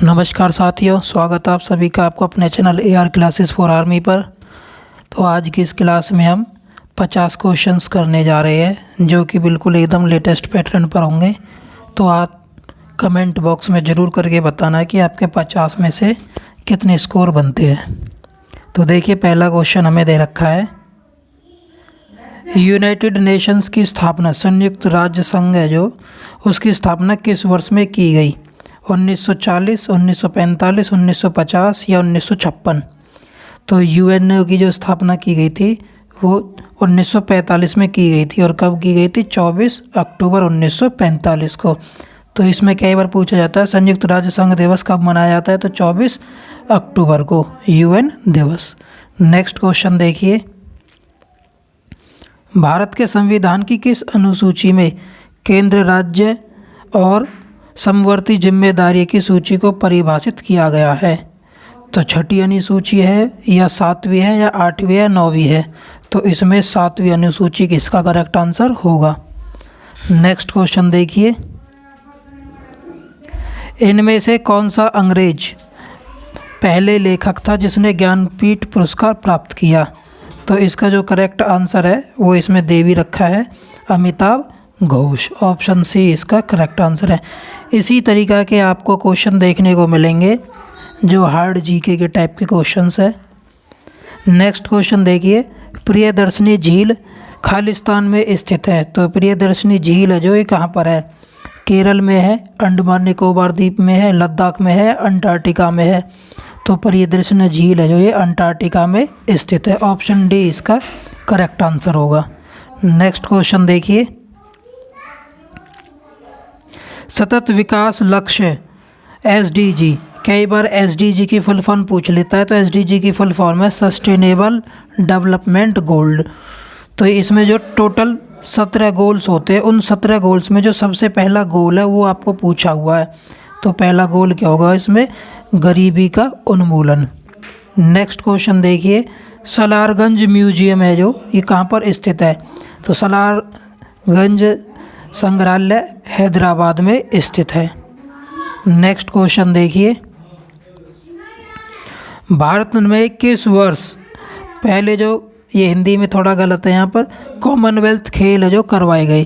नमस्कार साथियों, स्वागत है आप सभी का आपको अपने channel AR classes for army पर। तो आज की इस क्लास में हम 50 क्वेश्चंस करने जा रहे हैं जो कि बिल्कुल एकदम लेटेस्ट पैटर्न पर होंगे। तो आप कमेंट बॉक्स में ज़रूर करके बताना कि आपके 50 में से कितने स्कोर बनते हैं। तो देखिए, पहला क्वेश्चन हमें दे रखा है, यूनाइटेड नेशंस की स्थापना, संयुक्त राज्य संघ है जो, उसकी स्थापना किस वर्ष में की गई? 1940, 1945, 1950 या 1956। तो यूएनओ की जो स्थापना की गई थी वो 1945 में की गई थी। और कब की गई थी? 24 अक्टूबर 1945 को। तो इसमें कई बार पूछा जाता है संयुक्त राज्य संघ दिवस कब मनाया जाता है? तो 24 अक्टूबर को, यूएन दिवस। नेक्स्ट क्वेश्चन देखिए, भारत के संविधान की किस अनुसूची में केंद्र, राज्य और समवर्ती जिम्मेदारी की सूची को परिभाषित किया गया है? तो छठी अनुसूची है या 7वीं है या 8वीं है, 9वीं है? तो इसमें 7वीं अनुसूची किसका करेक्ट आंसर होगा। नेक्स्ट क्वेश्चन देखिए, इनमें से कौन सा अंग्रेज पहले लेखक था जिसने ज्ञानपीठ पुरस्कार प्राप्त किया? तो इसका जो करेक्ट आंसर है वो इसमें दे भी रखा है, अमिताभ घोष। ऑप्शन सी इसका करेक्ट आंसर है। इसी तरीक़ा के आपको क्वेश्चन देखने को मिलेंगे जो हार्ड जीके के टाइप के क्वेश्चंस है। नेक्स्ट क्वेश्चन देखिए, प्रियदर्शनी झील खालिस्तान में स्थित है। तो प्रियदर्शनी झील है जो, ये कहाँ पर है? केरल में है, अंडमान निकोबार द्वीप में है, लद्दाख में है, अंटार्कटिका में है। तो प्रियदर्शनी झील है जो, ये अंटार्कटिका में स्थित है। ऑप्शन डी इसका करेक्ट आंसर होगा। नेक्स्ट क्वेश्चन देखिए, सतत विकास लक्ष्य SDG, कई बार SDG की फुल फॉर्म पूछ लेता है। तो SDG की फुल फॉर्म है सस्टेनेबल डेवलपमेंट गोल। तो इसमें जो टोटल 17 गोल्स होते हैं, उन 17 गोल्स में जो सबसे पहला गोल है वो आपको पूछा हुआ है। तो पहला गोल क्या होगा इसमें? गरीबी का उन्मूलन। नेक्स्ट क्वेश्चन देखिए, सलारगंज म्यूजियम है जो, ये कहाँ पर स्थित है? तो सलारगंज संग्रहालय हैदराबाद में स्थित है। नेक्स्ट क्वेश्चन देखिए, भारत में किस वर्ष पहले, जो ये हिंदी में थोड़ा गलत है यहाँ पर, कॉमनवेल्थ खेल है जो करवाए गए?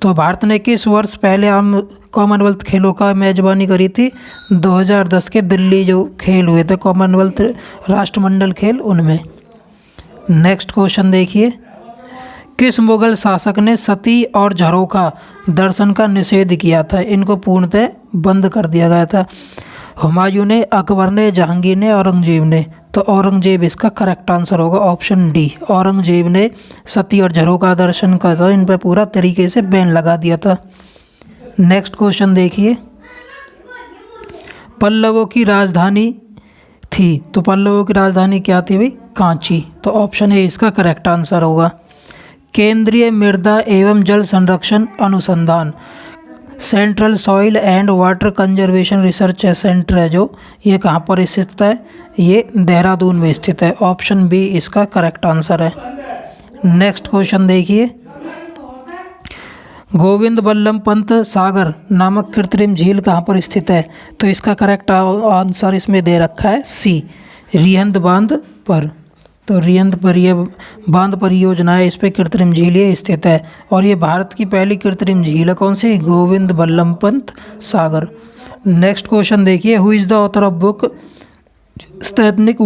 तो भारत ने किस वर्ष पहले हम कॉमनवेल्थ खेलों का मेजबानी करी थी? 2010 के दिल्ली जो खेल हुए थे कॉमनवेल्थ राष्ट्रमंडल खेल, उनमें। नेक्स्ट क्वेश्चन देखिए, किस मुगल शासक ने सती और झरोखा दर्शन का निषेध किया था? इनको पूर्णतः बंद कर दिया गया था। हुमायूं ने, अकबर ने, जहांगीर ने, औरंगजेब ने? तो औरंगजेब इसका करेक्ट आंसर होगा। ऑप्शन डी, औरंगजेब ने सती और झरोखा दर्शन का था, इन पर पूरा तरीके से बैन लगा दिया था। नेक्स्ट क्वेश्चन देखिए, पल्लवों की राजधानी थी, तो पल्लवों की राजधानी क्या थी भाई? कांची। तो ऑप्शन ए इसका करेक्ट आंसर होगा। केंद्रीय मृदा एवं जल संरक्षण अनुसंधान, central soil and water conservation research centre है जो, ये कहाँ पर स्थित है? ये देहरादून में स्थित है। ऑप्शन बी इसका करेक्ट आंसर है। नेक्स्ट क्वेश्चन देखिए, गोविंद बल्लभ पंत सागर नामक कृत्रिम झील कहाँ पर स्थित है? तो इसका करेक्ट आंसर इसमें दे रखा है सी, रिहंद बांध पर। तो रिहंद बांध परियोजना है, इस पर कृत्रिम झील ये स्थित है। और ये भारत की पहली कृत्रिम झील है, कौन सी? गोविंद बल्लभ पंत सागर। नेक्स्ट क्वेश्चन देखिए, who is the author of book stannic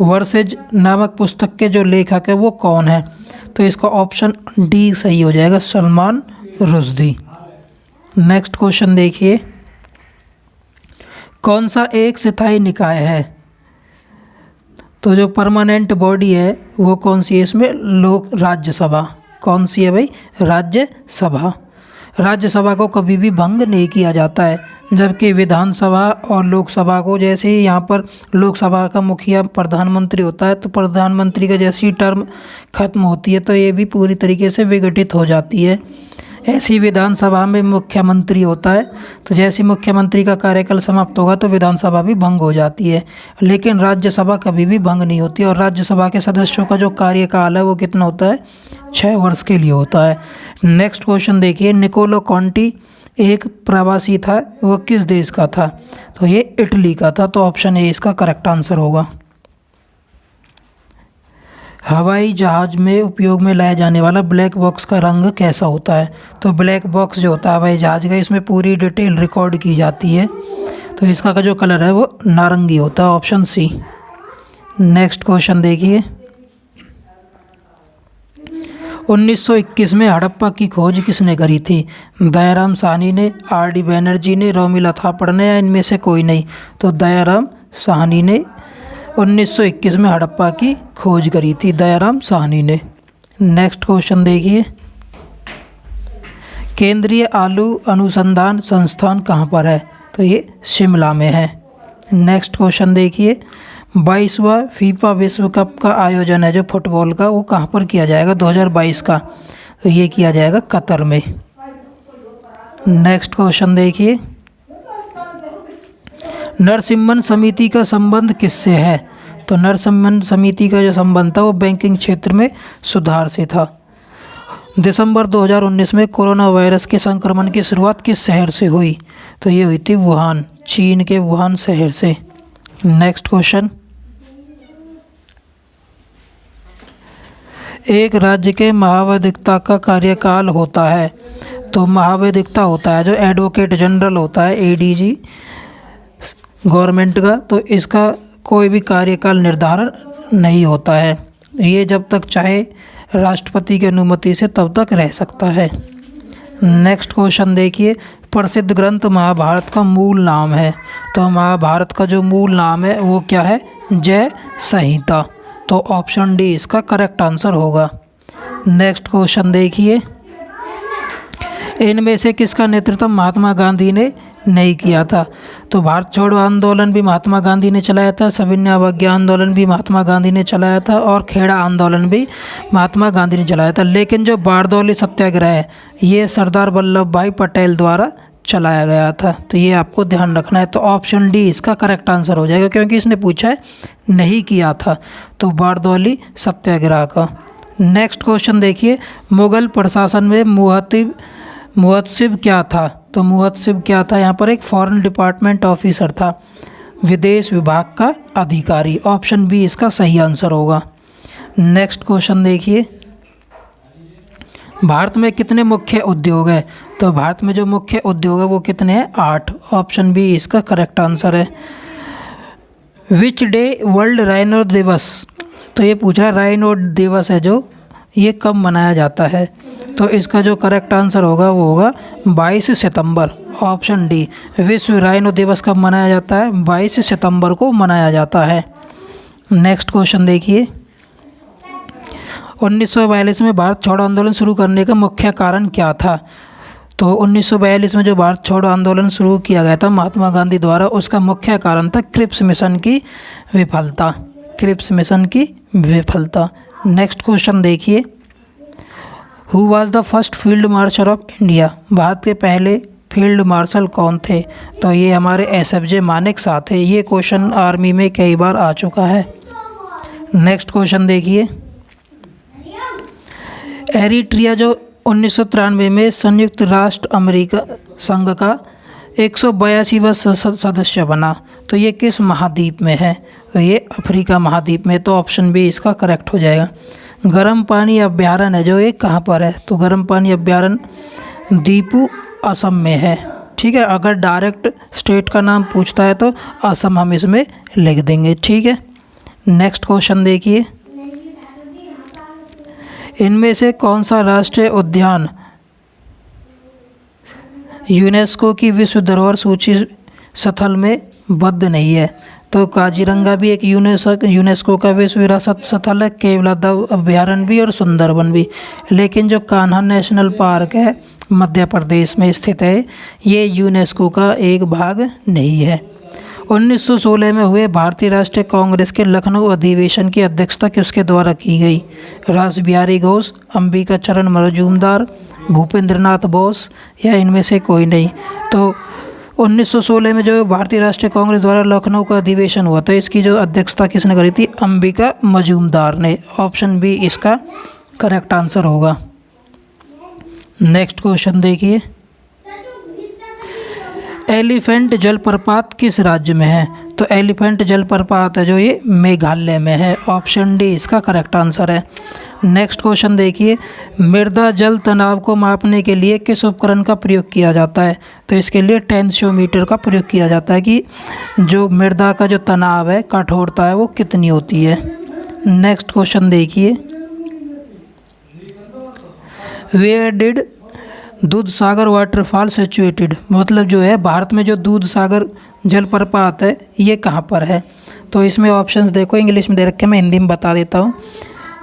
versus नामक पुस्तक के जो लेखक है वो कौन है? तो इसका ऑप्शन डी सही हो जाएगा, सलमान रुश्दी। नेक्स्ट क्वेश्चन देखिए, कौन सा एक स्थायी निकाय है? तो जो परमानेंट बॉडी है वो कौन सी है इसमें? राज्यसभा। कौन सी है भाई? राज्यसभा। राज्यसभा को कभी भी भंग नहीं किया जाता है, जबकि विधानसभा और लोकसभा को, जैसे ही यहाँ पर लोकसभा का मुखिया प्रधानमंत्री होता है, तो प्रधानमंत्री का जैसी ही टर्म खत्म होती है तो ये भी पूरी तरीके से विघटित हो जाती है। ऐसी विधानसभा में मुख्यमंत्री होता है, तो जैसे मुख्यमंत्री का कार्यकाल समाप्त होगा तो विधानसभा भी भंग हो जाती है, लेकिन राज्यसभा कभी भी भंग नहीं होती। और राज्यसभा के सदस्यों का जो कार्यकाल है वो कितना होता है? 6 वर्ष के लिए होता है। नेक्स्ट क्वेश्चन देखिए, निकोलो कॉन्टी एक प्रवासी था वो किस देश का था? तो ये इटली का था। तो ऑप्शन ए इसका करेक्ट आंसर होगा। हवाई जहाज में उपयोग में लाया जाने वाला ब्लैक बॉक्स का रंग कैसा होता है? तो ब्लैक बॉक्स जो होता है हवाई जहाज का, इसमें पूरी डिटेल रिकॉर्ड की जाती है। तो इसका का जो कलर है वो नारंगी होता है, ऑप्शन सी। नेक्स्ट क्वेश्चन देखिए, 1921 में हड़प्पा की खोज किसने करी थी? दयाराम साहनी ने, आर डी बैनर्जी ने, रोमिला थापड़ ने, या इनमें से कोई नहीं? तो दयाराम साहनी ने 1921 में हड़प्पा की खोज करी थी, दयाराम साहनी ने। नेक्स्ट क्वेश्चन देखिए, केंद्रीय आलू अनुसंधान संस्थान कहाँ पर है? तो ये शिमला में है। नेक्स्ट क्वेश्चन देखिए, 22वां फीफा विश्व कप का आयोजन है जो फुटबॉल का, वो कहाँ पर किया जाएगा 2022 का? तो ये किया जाएगा कतर में। नेक्स्ट क्वेश्चन देखिए, नरसिम्हन समिति का संबंध किससे है? तो नरसिम्हन समिति का जो संबंध था वो बैंकिंग क्षेत्र में सुधार से था। दिसंबर 2019 में कोरोना वायरस के संक्रमण की शुरुआत किस शहर से हुई? तो ये हुई थी वुहान, चीन के वुहान शहर से। नेक्स्ट क्वेश्चन, एक राज्य के महाविधिकता का कार्यकाल होता है। तो महाविधिकता होता है जो एडवोकेट जनरल होता है, एडीजी गवर्नमेंट का। तो इसका कोई भी कार्यकाल निर्धारण नहीं होता है, ये जब तक चाहे राष्ट्रपति की अनुमति से तब तक रह सकता है। नेक्स्ट क्वेश्चन देखिए, प्रसिद्ध ग्रंथ महाभारत का मूल नाम है। तो महाभारत का जो मूल नाम है वो क्या है? जय संहिता। तो ऑप्शन डी इसका करेक्ट आंसर होगा। नेक्स्ट क्वेश्चन देखिए, इनमें से किसका नेतृत्व महात्मा गांधी ने नहीं किया था? तो भारत छोड़ो आंदोलन भी महात्मा गांधी ने चलाया था, सविनय अवज्ञा आंदोलन भी महात्मा गांधी ने चलाया था, और खेड़ा आंदोलन भी महात्मा गांधी ने चलाया था। लेकिन जो बारदौली सत्याग्रह है ये सरदार वल्लभ भाई पटेल द्वारा चलाया गया था। तो ये आपको ध्यान रखना है। तो ऑप्शन डी इसका करेक्ट आंसर हो जाएगा, क्योंकि इसने पूछा है नहीं किया था तो बारदौली सत्याग्रह का। नेक्स्ट क्वेश्चन देखिए, मुगल प्रशासन में मुहत्सिब क्या था? तो मुहत्सिब क्या था? यहाँ पर एक फॉरेन डिपार्टमेंट ऑफिसर था, विदेश विभाग का अधिकारी। ऑप्शन बी इसका सही आंसर होगा। नेक्स्ट क्वेश्चन देखिए, भारत में कितने मुख्य उद्योग है? तो भारत में जो मुख्य उद्योग है वो कितने हैं? 8। ऑप्शन बी इसका करेक्ट आंसर है। विच डे वर्ल्ड राइनो दिवस? तो ये पूछ रहा है राइनो दिवस है जो, ये कब मनाया जाता है? तो इसका जो करेक्ट आंसर होगा वो होगा 22 सितंबर। ऑप्शन डी, विश्व राइनो दिवस कब मनाया जाता है? 22 सितंबर को मनाया जाता है। नेक्स्ट क्वेश्चन देखिए, 1942 में भारत छोड़ो आंदोलन शुरू करने का मुख्य कारण क्या था? तो 1942 में जो भारत छोड़ो आंदोलन शुरू किया गया था महात्मा गांधी द्वारा, उसका मुख्य कारण था क्रिप्स मिशन की विफलता। क्रिप्स मिशन की विफलता। नेक्स्ट क्वेश्चन देखिए, who was the first field marshal of India? Bharat के पहले फील्ड मार्शल कौन थे? तो ये हमारे एसएफजे मानेकशॉ थे। ये क्वेश्चन आर्मी में कई बार आ चुका है। नेक्स्ट क्वेश्चन देखिए, एरिट्रिया जो 1993 में संयुक्त राष्ट्र अमेरिका संघ का 182वां सदस्य बना, तो ये किस महाद्वीप में है? तो ये अफ्रीका महाद्वीप में। तो ऑप्शन बी इसका करेक्ट हो जाएगा। गर्म पानी अभ्यारण्य है जो ये कहाँ पर है? तो गर्म पानी अभ्यारण्य दीपू असम में है। ठीक है, अगर डायरेक्ट स्टेट का नाम पूछता है तो असम हम इसमें लिख देंगे। ठीक है, नेक्स्ट क्वेश्चन देखिए, इनमें से कौन सा राष्ट्रीय उद्यान यूनेस्को की विश्व धरोहर सूची स्थल में बद्ध नहीं है? तो काजीरंगा भी एक यूनेस्को का विश्व विरासत स्थल है, केवलादेव अभ्यारण्य भी और सुंदरबन भी। लेकिन जो कान्हा नेशनल पार्क है मध्य प्रदेश में स्थित है, ये यूनेस्को का एक भाग नहीं है। 1916 में हुए भारतीय राष्ट्रीय कांग्रेस के लखनऊ अधिवेशन की अध्यक्षता किसके द्वारा की गई? रास बिहारी घोष, अंबिका चरण मजूमदार, भूपेंद्र नाथ बोस, या इनमें से कोई नहीं? तो 1916 में जो भारतीय राष्ट्रीय कांग्रेस द्वारा लखनऊ का अधिवेशन हुआ था, इसकी जो अध्यक्षता किसने करी थी? अंबिका मजूमदार ने। ऑप्शन बी इसका करेक्ट आंसर होगा। नेक्स्ट क्वेश्चन देखिए, एलिफेंट जलप्रपात किस राज्य में है? तो एलिफेंट जलप्रपात है जो ये मेघालय में है। ऑप्शन डी इसका करेक्ट आंसर है। नेक्स्ट क्वेश्चन देखिए, मृदा जल तनाव को मापने के लिए किस उपकरण का प्रयोग किया जाता है? तो इसके लिए टेंशियोमीटर का प्रयोग किया जाता है कि जो मृदा का जो तनाव है, कठोरता है, वो कितनी होती है। नेक्स्ट क्वेश्चन देखिए, where did Dudhsagar waterfall situated, मतलब जो है भारत में जो दूधसागर जलप्रपात है ये कहाँ पर है? तो इसमें ऑप्शंस देखो, इंग्लिश में दे रखे, मैं हिंदी में बता देता हूँ।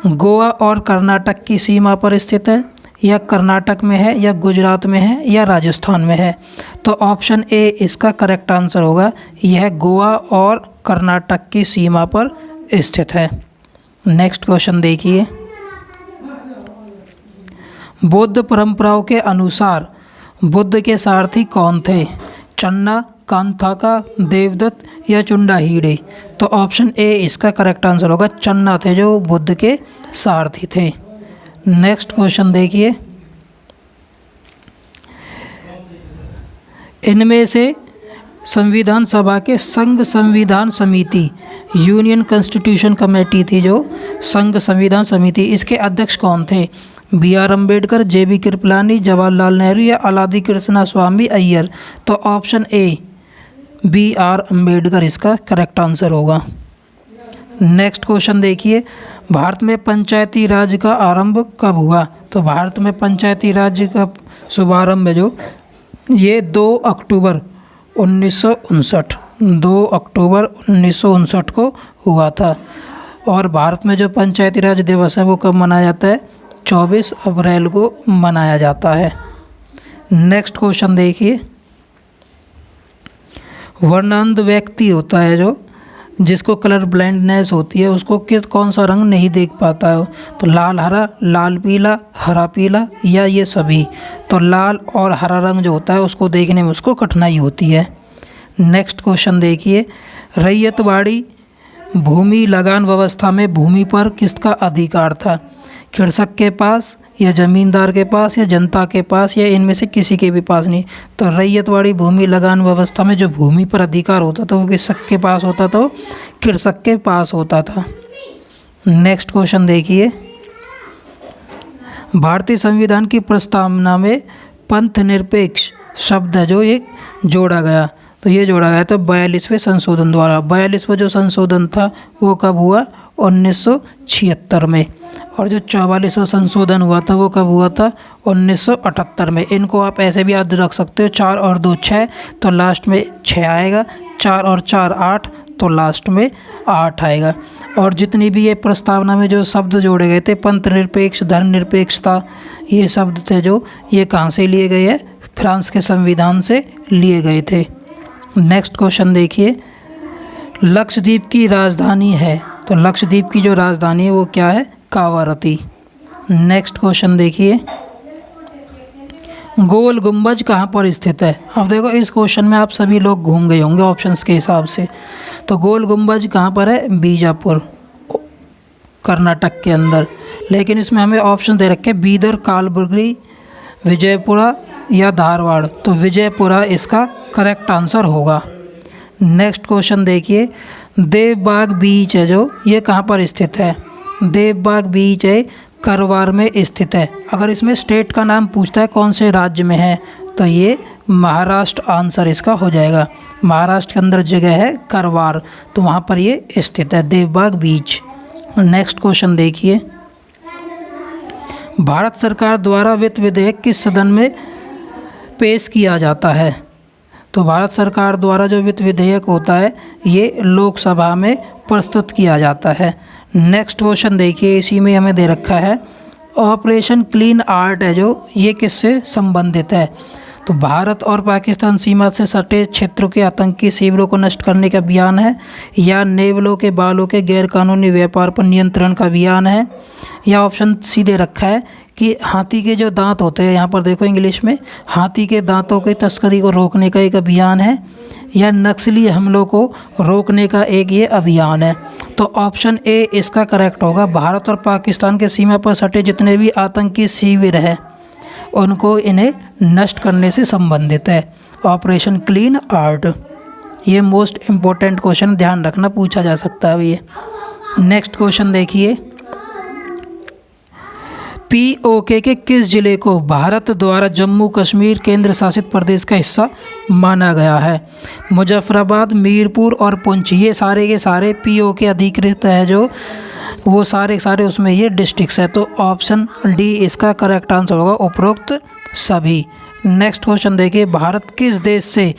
गोवा और कर्नाटक की सीमा पर स्थित है, या कर्नाटक में है, या गुजरात में है, या राजस्थान में है। तो ऑप्शन ए इसका करेक्ट आंसर होगा। यह गोवा और कर्नाटक की सीमा पर स्थित है। नेक्स्ट क्वेश्चन देखिए, बौद्ध परंपराओं के अनुसार बुद्ध के सारथी कौन थे? चन्ना, कांथाका, देवदत्त या चुंडाहीड़े? तो ऑप्शन ए इसका करेक्ट आंसर होगा। चन्ना थे जो बुद्ध के सारथी थे। नेक्स्ट क्वेश्चन देखिए, इनमें से संविधान सभा के संघ संविधान समिति, यूनियन कॉन्स्टिट्यूशन कमेटी थी जो संघ संविधान समिति, इसके अध्यक्ष कौन थे? B R Ambedkar, J B Kripalani, Jawaharlal Nehru या अलादी कृष्णा स्वामी अय्यर? तो option A B R Ambedkar इसका करेक्ट आंसर होगा। नेक्स्ट क्वेश्चन देखिए, भारत में पंचायती राज का आरंभ कब हुआ? तो भारत में पंचायती राज का शुभारंभ जो ये 2 अक्टूबर 1959 को हुआ था। और भारत में जो पंचायती राज दिवस है वो कब मनाया जाता है? 24 अप्रैल को मनाया जाता है। नेक्स्ट क्वेश्चन देखिए, वर्णांध व्यक्ति होता है जो जिसको कलर ब्लाइंडनेस होती है, उसको कौन सा रंग नहीं देख पाता है? तो लाल हरा, लाल पीला, हरा पीला या ये सभी? तो लाल और हरा रंग जो होता है उसको देखने में उसको कठिनाई होती है। नेक्स्ट क्वेश्चन देखिए, रैयतवाड़ी भूमि लगान व्यवस्था में भूमि पर किसका अधिकार था? कृषक के पास, या ज़मींदार के पास, या जनता के पास, या इनमें से किसी के भी पास नहीं? तो रैयतवाड़ी भूमि लगान व्यवस्था में जो भूमि पर अधिकार होता था वो कृषक के पास होता था, कृषक के पास होता था। नेक्स्ट क्वेश्चन देखिए, भारतीय संविधान की प्रस्तावना में पंथ निरपेक्ष शब्द है जो एक जोड़ा गया, तो ये जोड़ा गया था 42वें संशोधन द्वारा। 42वां जो संशोधन था वो कब हुआ? 1976 में। और जो 44वां संशोधन हुआ था वो कब हुआ था? 1978 में। इनको आप ऐसे भी याद रख सकते हो, 4 और 2 6, तो लास्ट में 6 आएगा, 4 और 4 8, तो लास्ट में 8 आएगा। और जितनी भी ये प्रस्तावना में जो शब्द जोड़े गए थे, पंथ निरपेक्ष, धर्मनिरपेक्षता, ये शब्द थे जो ये कहाँ से लिए गए हैं? फ्रांस के संविधान से लिए गए थे। नेक्स्ट क्वेश्चन देखिए, लक्षद्वीप की राजधानी है, तो लक्षद्वीप की जो राजधानी है वो क्या है? कावारती। नेक्स्ट क्वेश्चन देखिए, गोल गुंबज कहाँ पर स्थित है? अब देखो इस क्वेश्चन में आप सभी लोग घूम गए होंगे ऑप्शंस के हिसाब से। तो गोल गुंबज कहाँ पर है? बीजापुर, कर्नाटक के अंदर। लेकिन इसमें हमें ऑप्शन दे रखे बीदर, कालबुर्गी, विजयपुरा या धारवाड़। तो विजयपुरा इसका करेक्ट आंसर होगा। नेक्स्ट क्वेश्चन देखिए, देवबाग बीच है जो ये कहाँ पर स्थित है? देवबाग बीच है करवार में स्थित है। अगर इसमें स्टेट का नाम पूछता है कौन से राज्य में है, तो ये महाराष्ट्र आंसर इसका हो जाएगा। महाराष्ट्र के अंदर जगह है करवार, तो वहाँ पर ये स्थित है देवबाग बीच। नेक्स्ट क्वेश्चन देखिए, भारत सरकार द्वारा वित्त विधेयक किस सदन में पेश किया जाता है? तो भारत सरकार द्वारा जो वित्त विधेयक होता है ये लोकसभा में प्रस्तुत किया जाता है। नेक्स्ट क्वेश्चन देखिए, इसी में हमें दे रखा है ऑपरेशन क्लीन आर्ट है जो ये किससे संबंधित है? तो भारत और पाकिस्तान सीमा से सटे क्षेत्रों के आतंकी शिविरों को नष्ट करने का अभियान है, या नेवलों के बालों के गैरकानूनी व्यापार पर नियंत्रण का अभियान है, या ऑप्शन सी दे रखा है कि हाथी के जो दांत होते हैं, यहाँ पर देखो इंग्लिश में, हाथी के दांतों की तस्करी को रोकने का एक अभियान है, या नक्सली हमलों को रोकने का एक ये अभियान है। तो ऑप्शन ए इसका करेक्ट होगा। भारत और पाकिस्तान के सीमा पर सटे जितने भी आतंकी शिविर हैं उनको इन्हें नष्ट करने से संबंधित है। Operation clean art. ये मोस्ट इम्पोर्टेंट क्वेश्चन, ध्यान रखना, पूछा जा सकता है अब ये। नेक्स्ट क्वेश्चन देखिए, पीओके के किस जिले को भारत द्वारा जम्मू कश्मीर केंद्र शासित प्रदेश का हिस्सा माना गया है? मुजफ्फराबाद, मीरपुर और पुंछ, ये सारे के सारे पीओके अधिकृत है जो, वो सारे उसमें ये डिस्ट्रिक्ट्स है। तो ऑप्शन डी इसका करेक्ट आंसर होगा, उपरोक्त सभी। नेक्स्ट क्वेश्चन देखिए, भारत किस देश से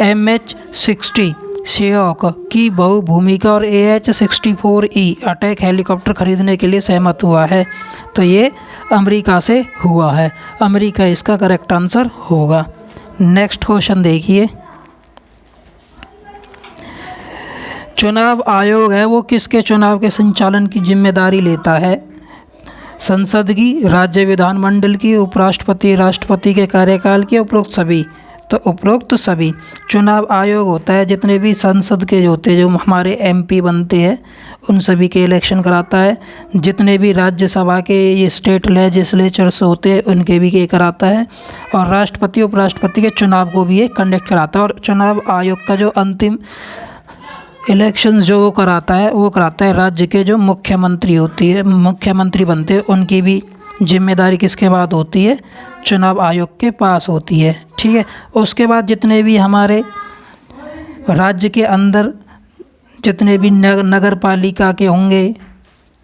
MH-60 शेहॉक की बहुभूमिका और AH-64E अटैक हेलीकॉप्टर खरीदने के लिए सहमत हुआ है? तो ये अमेरिका से हुआ है, अमेरिका इसका करेक्ट आंसर होगा। नेक्स्ट क्वेश्चन देखिए, चुनाव आयोग है वो किसके चुनाव के संचालन की जिम्मेदारी लेता है? संसद की, राज्य विधानमंडल की, उपराष्ट्रपति राष्ट्रपति के कार्यकाल की, उपरोक्त सभी? तो उपरोक्त सभी। चुनाव आयोग होता है जितने भी संसद के होते हैं, जो हमारे MP बनते हैं, उन सभी के इलेक्शन कराता है। जितने भी राज्यसभा के ये स्टेट लेजिस्लेचर्स होते हैं उनके भी ये कराता है। और राष्ट्रपति उपराष्ट्रपति के चुनाव को भी ये कंडक्ट कराता है। और चुनाव आयोग का जो अंतिम इलेक्शंस जो वो कराता है राज्य के जो मुख्यमंत्री बनते हैं, उनकी भी जिम्मेदारी किसके बाद होती है? चुनाव आयोग के पास होती है। ठीक है, उसके बाद जितने भी हमारे राज्य के अंदर जितने भी नगर पालिका के होंगे,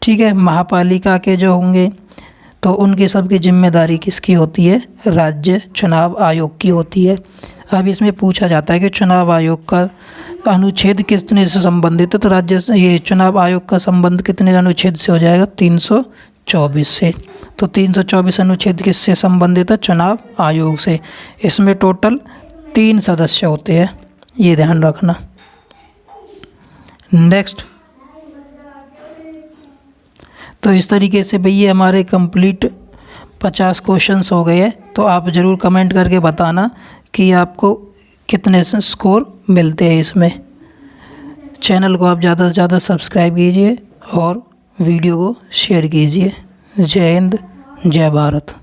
ठीक है, महापालिका के जो होंगे, तो उनकी सबकी जिम्मेदारी किसकी होती है? राज्य चुनाव आयोग की होती है। अब इसमें पूछा जाता है कि चुनाव आयोग का अनुच्छेद कितने से संबंधित है? तो ये चुनाव आयोग का संबंध कितने अनुच्छेद से हो जाएगा? 324 से। तो 324 अनुच्छेद किससे संबंधित है? चुनाव आयोग से। इसमें टोटल 3 सदस्य होते हैं, ये ध्यान रखना। नेक्स्ट, तो इस तरीके से भैया हमारे कंप्लीट 50 क्वेश्चंस हो गए हैं। तो आप ज़रूर कमेंट करके बताना कि आपको कितने स्कोर मिलते हैं इसमें। चैनल को आप ज़्यादा से ज़्यादा सब्सक्राइब कीजिए और वीडियो को शेयर कीजिए। जय हिंद, जय भारत।